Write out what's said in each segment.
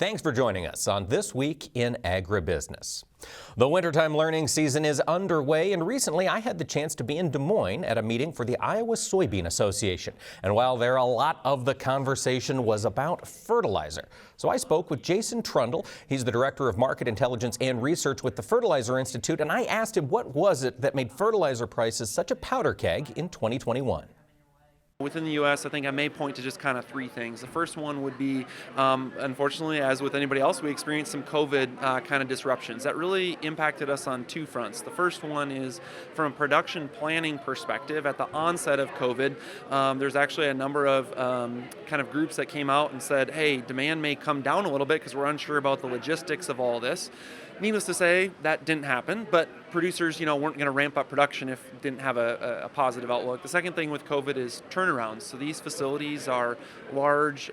Thanks for joining us on This Week in Agribusiness. The wintertime learning season is underway, and recently I had the chance to be in Des Moines at a meeting for the Iowa Soybean Association. And while there, a lot of the conversation was about fertilizer. So I spoke with Jason Trundle. He's the Director of Market Intelligence and Research with the Fertilizer Institute, and I asked him what was it that made fertilizer prices such a powder keg in 2021. Within the U.S., I think I may point to just kind of three things. The first one would be, unfortunately, as with anybody else, we experienced some COVID kind of disruptions. That really impacted us on two fronts. The first one is from a production planning perspective. At the onset of COVID, there's actually a number of kind of groups that came out and said, hey, demand may come down a little bit because we're unsure about the logistics of all this. Needless to say, that didn't happen, but producers, weren't going to ramp up production if it didn't have a positive outlook. The second thing with COVID is turnarounds. So these facilities are large,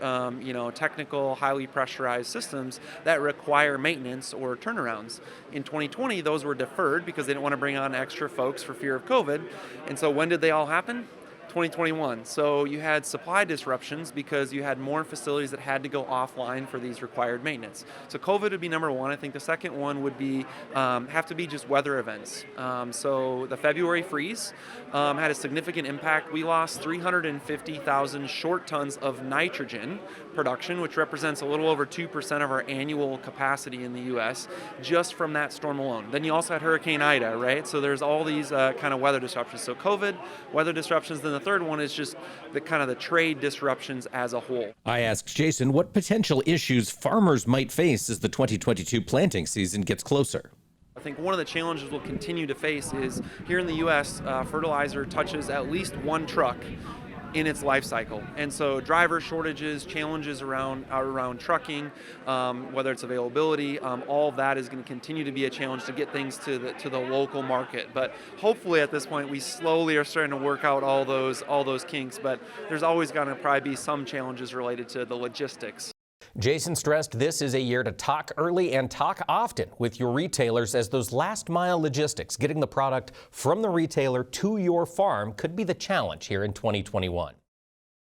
technical, highly pressurized systems that require maintenance or turnarounds. In 2020, those were deferred because they didn't want to bring on extra folks for fear of COVID. And so when did they all happen? 2021. So you had supply disruptions because you had more facilities that had to go offline for these required maintenance. So COVID would be number one. I think the second one would be have to be just weather events. So the February freeze had a significant impact. We lost 350,000 short tons of nitrogen production, which represents a little over 2% of our annual capacity in the U.S. just from that storm alone. Then you also had Hurricane Ida, right? So there's all these kind of weather disruptions. So COVID, weather disruptions, then the third one is just the kind of the trade disruptions as a whole. I asked Jason what potential issues farmers might face as the 2022 planting season gets closer. I think one of the challenges we'll continue to face is here in the U.S., fertilizer touches at least one truck in its life cycle. And so driver shortages, challenges around trucking, whether it's availability, all of that is going to continue to be a challenge to get things to the local market. But hopefully at this point we slowly are starting to work out all those kinks, but there's always going to probably be some challenges related to the logistics. Jason stressed this is a year to talk early and talk often with your retailers, as those last mile logistics, getting the product from the retailer to your farm, could be the challenge here in 2021.